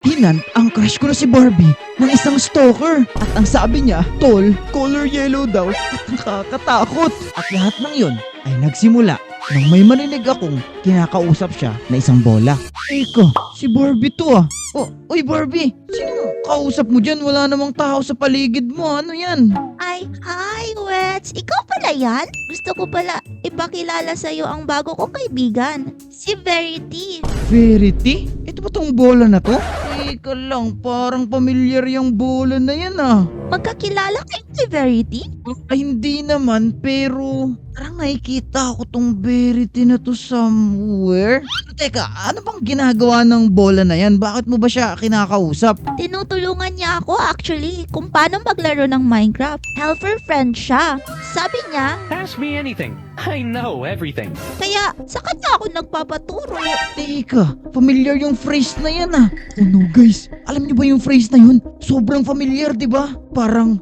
Hinant ang crush ko na si Barbie ng isang stalker. At ang sabi niya, tall, color yellow daw at nakakatakot. At lahat ng yon ay nagsimula nang may marinig akong kinakausap siya na isang bola. Ika, si Barbie to ah. Oh, uy Barbie, sino kausap mo dyan? Wala namang tao sa paligid mo. Ano yan? Ay, hi, Wets! Ikaw pala yan? Gusto ko pala ipakilala sa'yo ang bago kong kaibigan, si Verity. Verity? Ito ba tong bola na to? Ika lang, parang familiar yung bola na yan ah. Magkakilala kayo si Verity? Ay, hindi naman, pero parang nakikita ko tong Verity na to somewhere. Pero teka, ano bang ginagawa ng bola na yan? Bakit mo ba siya kinakausap? Tinutulungan niya ako actually kung paano maglaro ng Minecraft. Helper friend siya. Sabi niya, Ask me anything. I know everything. kaya sa kanya ako nagpapaturo. Teka, familiar yung phrase na yan ah. Oh no guys, alam niyo ba yung phrase na yun? Sobrang familiar, di ba? Parang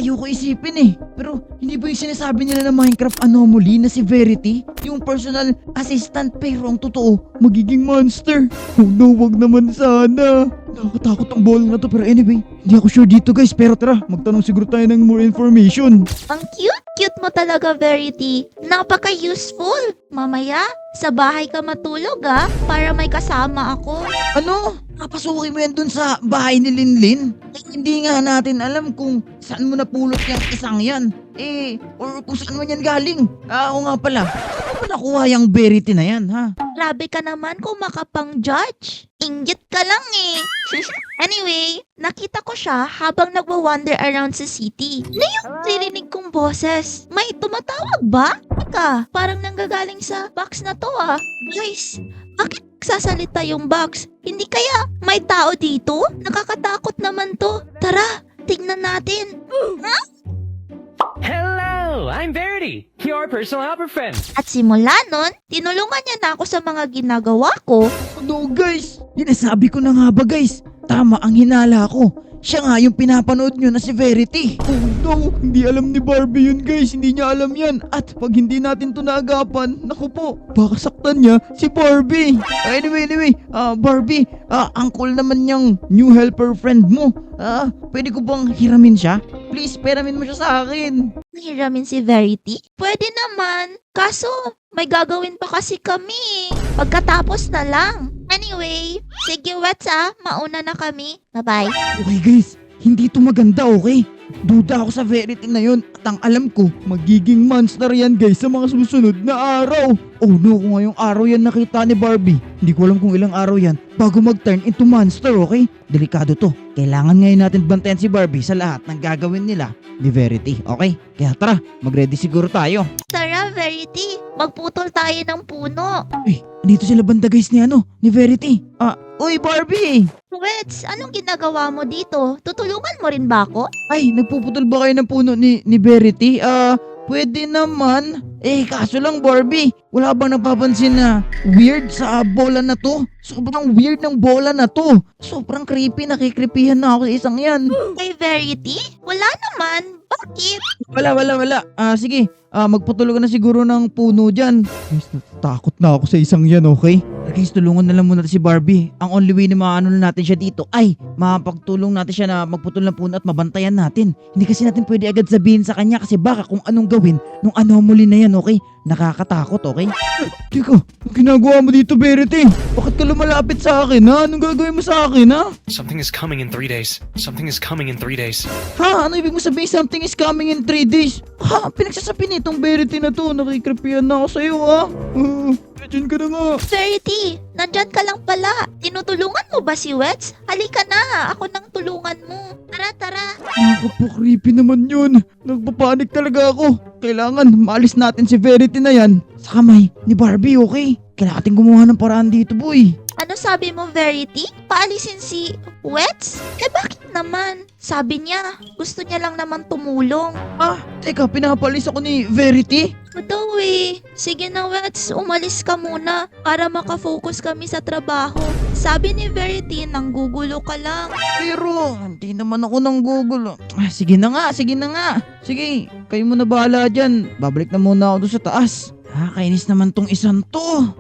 ayoko isipin eh. Pero hindi ba yung sinasabi nila na Minecraft anomaly na si Verity? Yung personal assistant pero ang totoo, magiging monster. Oh no, wag naman sana. Nakakatakot ang bola na to pero anyway, hindi ako sure dito guys. Pero tara, magtanong siguro tayo ng more information. Ang cute mo talaga, Verity. Napaka-useful. Mamaya, sa bahay ka matulog para may kasama ako. Ano? Napasukin mo yan dun sa bahay ni Linlin? Eh, hindi nga natin alam kung saan mo napulot yung isang yan. Or kung saan man yan galing. Oo nga pala. Saan mo nakuha yung Verity na yan, ha? Grabe ka naman kung makapang-judge. Inggit ka lang eh. Anyway, nakita ko siya habang nagwa-wander around sa city. Na yung narinig kong boses. May tumatawag ba? Teka, parang nanggagaling sa box na to Guys, bakit nagsasalita yung box? Hindi kaya may tao dito? Nakakatakot naman to. Tara, tignan natin. Hello, I'm Verity, your personal helper friend. At simula nun, tinulungan niya na ako sa mga ginagawa ko. No guys, sinasabi ko na nga ba guys? Tama ang hinala ko. Siya nga yung pinapanood nyo na si Verity. Oh no, hindi alam ni Barbie yun guys. Hindi niya alam yan. At pag hindi natin to naagapan, naku po, baka saktan niya si Barbie. Anyway, Barbie, ang cool naman niyang new helper friend mo. Pwede ko bang hiramin siya? Please, peramin mo siya sa akin. Hiramin si Verity? Pwede naman. Kaso, may gagawin pa kasi kami. Pagkatapos na lang. Anyway, sige Wets mauna na kami. Bye-bye. Okay guys, hindi to maganda, okay? Duda ako sa Verity na yun at ang alam ko, magiging monster yan guys sa mga susunod na araw. Oh no, kung ngayong araw yan nakita ni Barbie, hindi ko alam kung ilang araw yan bago mag-turn into monster, okay? Delikado to. Kailangan ngayon natin bantayan si Barbie sa lahat ng gagawin nila ni Verity, okay? Kaya tara, mag-ready siguro tayo. Tara Verity, magputol tayo ng puno. Uy, andito sila banda guys ni Verity. Uy Barbie! Wets, anong ginagawa mo dito? Tutulungan mo rin ba ako? Ay, nagpuputol ba kayo ng puno ni Verity? Pwede naman. Kaso lang Barbie, wala bang napapansin na weird sa bola na to? Sobrang weird ng bola na to. Sobrang creepy, nakikripihan na ako sa isang yan. Kay Verity? Wala naman. Bakit? Wala. Sige, magputol ka na siguro ng puno dyan. Guys, natatakot na ako sa isang yan, okay? Guys, tulungan na lang muna si Barbie. Ang only way na maano natin siya dito ay mapagtulong natin siya na magputol ng puno at mabantayan natin. Hindi kasi natin pwede agad sabihin sa kanya kasi baka kung anong gawin nung anomaly na yan, okay? Nakakatakot, okay? Teka, ang ginagawa mo dito, Verity? Bakit ka lumalapit sa akin, ha? Anong gagawin mo sa akin, ha? Something is coming in 3 days. Something is coming in 3 days. Ha? Ano ibig mo sabihin something is coming in 3 days? Ha? Pinagsasabi nitong Verity na to. Nakikripihan na ako sa'yo, ha? Diyan ka na nga. Verity, nandyan ka lang pala. Tinutulungan mo ba si Wets? Halika na, ako nang tulungan mo. Tara. Nakakapo-creepy naman yun. Nagpapanik talaga ako. Kailangan maalis natin si Verity na yan sa kamay ni Barbie, okay? Kailangan natin gumawa ng paraan dito, boy. Ano sabi mo, Verity? Paalisin si Wets? Bakit naman? Sabi niya, gusto niya lang naman tumulong. Teka, pinapalis ako ni Verity? Daw Sige na, Wets, umalis ka muna para makafocus kami sa trabaho. Sabi ni Verity, nanggugulo ka lang. Pero, hindi naman ako nang gugulo. Sige na nga. Sige, kayo muna bahala dyan. Babalik na muna ako doon sa taas. Kainis naman tong isang to.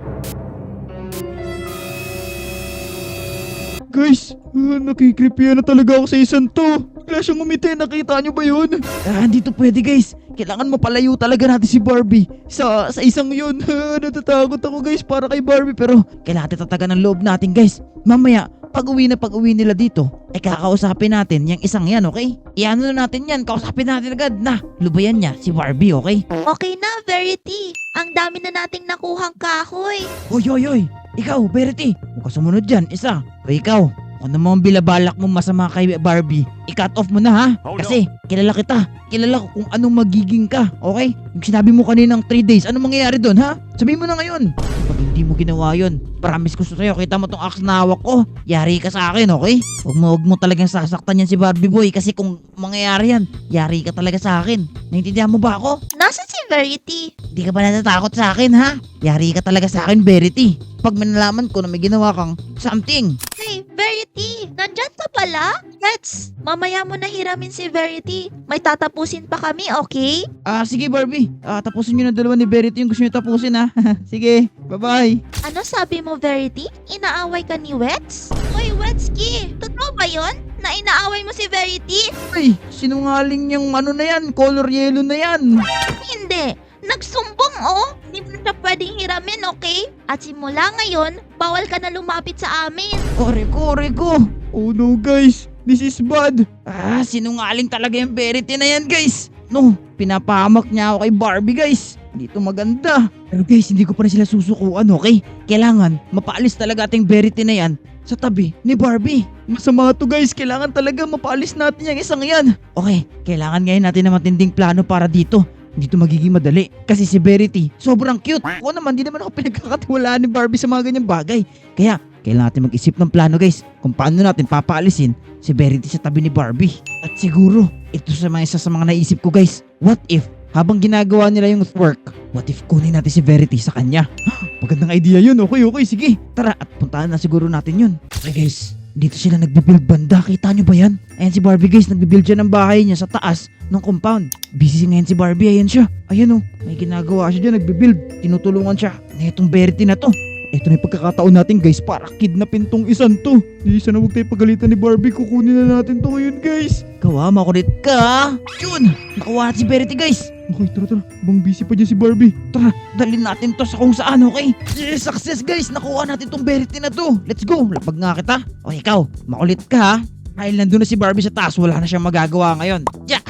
Guys, nakikripian na talaga ako sa isang to. Bigla siyang umiti, nakita niyo ba yun? Hindi to pwede guys. Kailangan mapalayo talaga natin si Barbie sa isang yun. Natatakot ako guys para kay Barbie, pero kailangan natin tatagan ng loob natin guys. Mamaya, pag uwi nila dito, ay kakausapin natin yung isang yan, okay? Iano na natin yan, kausapin natin agad na lubayan niya si Barbie, okay? Okay na, Verity. Ang dami na nating nakuhang kahoy. Hoy, ikaw, Verity, huwag ka sumunod dyan, isa. O ikaw, kung ano mga bilabalak mo masama kay Barbie, i-cut off mo na ha? Oh, no. Kasi kilala kita, kilala ko kung anong magiging ka, okay? Yung sinabi mo kaninang 3 days, anong mangyayari doon ha? Sabihin mo na ngayon. Pag hindi mo ginawa yun, promise ko sa'yo, kita mo tong axe na hawak ko, yari ka sa akin, okay? Huwag mo talagang sasaktan yan si Barbie boy, kasi kung mangyayari yan, yari ka talaga sa akin. Naintindihan mo ba ako? Nasaan si Verity? Di ka ba natatakot sa akin ha? Yari ka talaga sa akin, Verity. Pag manalaman ko na may ginawa kang something. Hey, Verity! Nandyan ka pala? Let's! Mamaya mo na hiramin si Verity. May tatapusin pa kami, okay? Sige Barbie. Tapusin nyo na dalawa ni Verity yung gusto nyo tapusin ha. Sige, bye-bye. Ano sabi mo, Verity? Inaaway ka ni Wets? Hoy, Wetski! Totoo ba yon? Na inaaway mo si Verity? Ay, sinungaling yung ano na yan, color yellow na yan. Hindi! Nagsumbong oh! Hindi mo siya pwedeng hiramin, okay? At simula ngayon, bawal ka na lumapit sa amin. Koreko. Oh no guys, this is bad. Sinungaling talaga yung Verity na yan guys. No, pinapahamak niya ako kay Barbie guys. Hindi to maganda. Pero guys, hindi ko pa rin sila susukuan, okay? Kailangan, mapaalis talaga ating Verity na yan sa tabi ni Barbie. Masama to guys, kailangan talaga mapaalis natin yung isang yan. Okay, kailangan ngayon natin na matinding plano para dito. Hindi to magiging madali. Kasi si Verity, sobrang cute. Ako naman, di naman ako pinagkakatiwalaan ni Barbie sa mga ganyang bagay. Kaya, kailangan natin mag-isip ng plano guys kung paano natin papaalisin si Verity sa tabi ni Barbie. At siguro, ito sa mga isa sa mga naisip ko guys. What if, habang ginagawa nila yung twerk, what if kunin natin si Verity sa kanya? Magandang idea yun. Okay, sige. Tara, at puntahan na siguro natin yun. Okay guys, dito sila nagbibuild banda. Kita nyo ba yan? Ayan si Barbie guys, nagbibuild siya ng bahay niya sa taas ng compound. Busy ngayon si Barbie, ayan siya. Ayan may ginagawa siya dyan, nagbibuild. Tinutulungan siya na itong Verity na to. Ito na yung pagkakataon natin guys para kidnapin tong isang to. Sana huwag tayo pagalitan ni Barbie, kukunin na natin to ngayon guys. Kawa, makulit ka. Yun, nakuha natin si Verity guys. Okay, tara. Bang busy pa dyan si Barbie. Tara, dalhin natin to sa kung saan, okay? Yes, success guys, nakuha natin tong Verity na to. Let's go, lapag nga kita. O ikaw, makulit ka ha. Dahil nandun na si Barbie sa taas, wala na siyang magagawa ngayon. Yeah.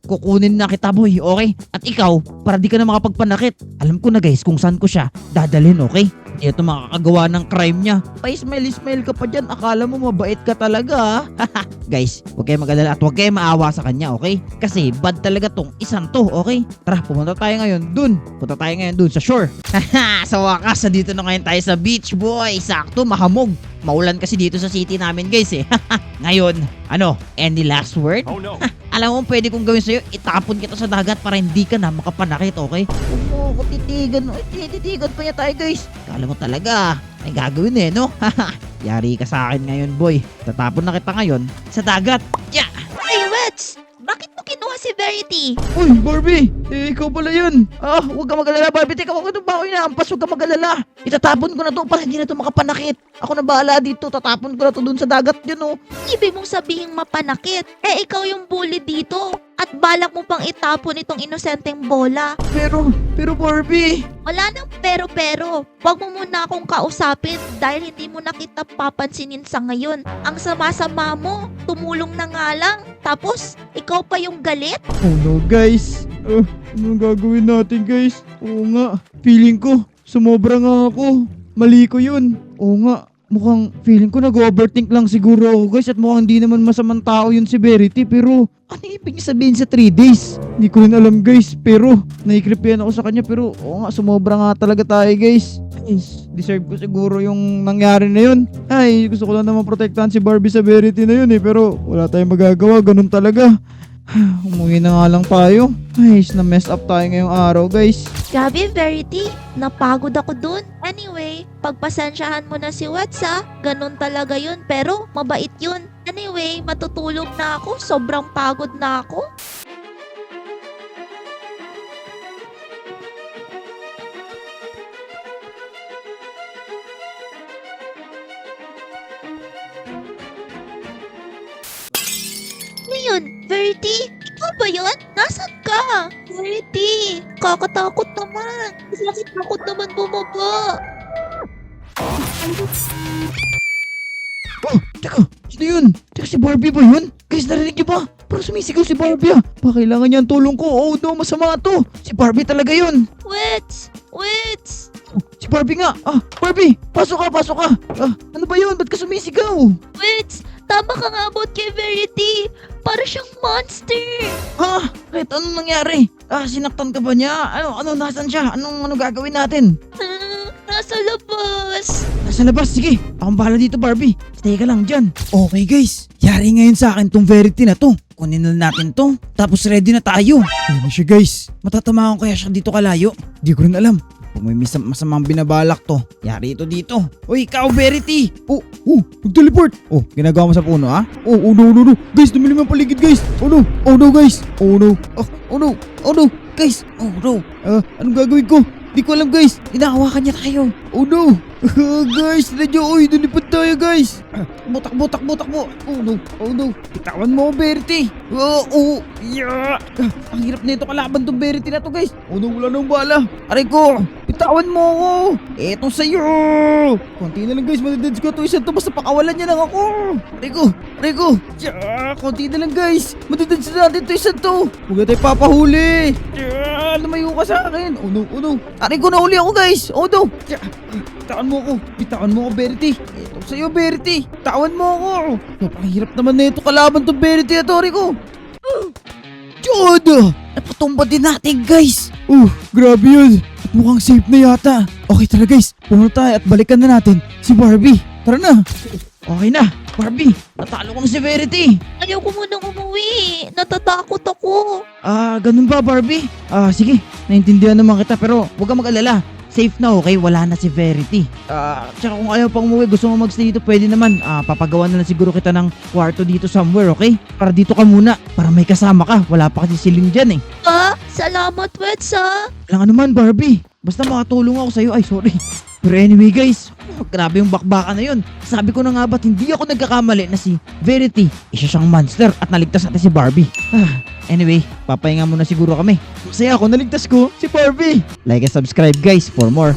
Kukunin na kita boy, okay? At ikaw, para di ka na makapagpanakit. Alam ko na guys kung saan ko siya dadalhin, okay? Hindi ito makakagawa ng crime niya. Pa-smile ka pa dyan, akala mo mabait ka talaga. Guys, huwag kayo mag-alala at huwag kayo maawa sa kanya, okay? Kasi bad talaga tong isang to, okay? Tara, pumunta tayo ngayon dun. Punta tayo ngayon dun sa shore. Sa wakas, dito na ngayon tayo sa beach, boy. Sakto, mahamog. Maulan kasi dito sa city namin guys eh. Ngayon, any last word? Oh no. Alam mo, pwede kong gawin sa'yo, itapon kita sa dagat para hindi ka na makapanakit, okay? Huwag mo ako titigan. Titigan pa niya tayo guys. Kala mo talaga, may gagawin eh, no? Yari ka sa akin ngayon, boy. Tatapon na kita ngayon sa dagat. Yeah! Hey, Wets! Bakit mo kinuha si Verity? Uy, Barbie! Ikaw pala yun! Huwag ka mag-alala, Barbie. Teka, huwag ka ba ako inaampas? Huwag ka mag-alala. Itatapon ko na to para hindi na to makapanakit. Ako na bahala dito. Tatapon ko na to dun sa dagat yun, oh. Ibig mong sabihing mapanakit. Ikaw yung bully dito. At balak mo pang itapon itong inosenteng bola. Pero Barbie! Wala nang pero. Huwag mo muna akong kausapin dahil hindi mo na kita papansinin sa ngayon. Ang sama-sama mo, tumulong na nga lang. Tapos, ikaw pa yung galit? Oh no, guys. Anong gagawin natin, guys? Oo nga. Feeling ko, sumobra nga ako. Mali ko yun. Oo nga. Mukhang feeling ko nag-overthink lang siguro ako guys at mukhang hindi naman masamang tao yun si Verity pero ano ibig niya sabihin sa 3 days? Hindi ko rin alam guys pero naikripian ako sa kanya pero oo nga sumobra nga talaga tayo guys. Guys, deserve ko siguro yung nangyari na yun. Ay, gusto ko lang naman protektahan si Barbie sa Verity na yun pero wala tayong magagawa, ganun talaga. Umuwi na nga lang tayo. Ay, na-mess up tayo ngayong araw guys. Grabe, Verity. Napagod ako dun. Anyway, pagpasensyahan mo na si Wets ha. Ganun talaga yun. Pero, mabait yun. Anyway, matutulog na ako. Sobrang pagod na ako. yun? Verity? Ikaw ba yun? Nasaan ka? Verity, kakatakot naman. Bakit takot naman bumaba? Oh, teka, sino yun? Teka, si Barbie ba yun? Guys, narinig niyo ba? Parang sumisigaw si Barbie ah. Baka kailangan niya ang tulong ko. Oh no, masama to. Si Barbie talaga yun. Wits! Oh, si Barbie nga. Ah, Barbie, pasok ka. Ah, ano ba yun? Ba't ka sumisigaw? Wits! Tama ka nga about kay Verity. Para siyang monster. Ha? Kahit anong nangyari? Ah, sinaktan ka ba niya? Ano, nasan siya? Ano gagawin natin? Nasa labas. Nasa labas, sige. Akong bahala dito, Barbie. Stay ka lang dyan. Okay, guys. Yari ngayon sa akin tong Verity na to. Kunin na natin to. Tapos ready na tayo. Ano siya, guys? Matatamaan ko kaya siya dito kalayo? Di ko rin alam. Kung may masamang binabalak to, yari ito dito. Uy, ikaw, Verity! Nag-teleport! Oh, ginagawa mo sa puno, ha? Oh, no. Guys, dumilim ang paligid, guys! Oh no, guys! Oh no! Guys! Oh no! Anong gagawin ko? Di ko alam, guys! Inahawakan niya tayo! Oh no! Guys, radyo! Uy, nalipad tayo, guys! Butak mo! Oh no! Bitawan mo, Verity! Yeah! Ang hirap na ito kalaban tong Verity na to, guys! Oh no, wala nang bala! Aray ko! Bitawan mo ako! Eto sa'yo! Konti na lang, guys! Madadadge ko ito! Isang to! Basta pakawalan niya lang ako! Aray ko! Yeah! Konti na lang, guys! Madadadge na natin ito! Isang to! Huwag na tayo papahuli! Yeah! Lumayo ka sa akin! Oh no! Aray ko! Nahuli ako, guys! Oh no! Yeah! Bitawan mo ako, Verity. Ito sa'yo, Verity. Bitawan mo ako. Napakahirap naman na ito kalaban tong Verity at Rico. Diyoda! Napatumba din natin, guys. Grabe yun. At mukhang safe na yata. Okay tara, guys. Pumunta tayo at balikan na natin si Barbie. Tara na. Okay na, Barbie. Natalo ko na si Verity. Ayaw ko munang umuwi. Natatakot ako. Ganun ba, Barbie? Sige. Naintindihan naman kita pero huwag kang mag-alala. Safe na, okay? Wala na si Verity. Tsaka kung ayaw pang umuwi, gusto mo magstay dito, pwede naman. Papagawa na lang siguro kita ng kwarto dito somewhere, okay? Para dito ka muna. Para may kasama ka. Wala pa kasi si Lynn dyan eh. Salamat, Wets, Walang anuman, Barbie. Basta makatulong ako sa'yo. Ay, sorry. Pero anyway, guys. Grabe yung bakbakan na yun. Sabi ko na nga ba't hindi ako nagkakamali na si Verity. Isa siyang monster at naligtas natin si Barbie. Anyway, papahinga muna siguro kami. Masaya ako, naligtas ko si Barbie. Like and subscribe, guys, for more.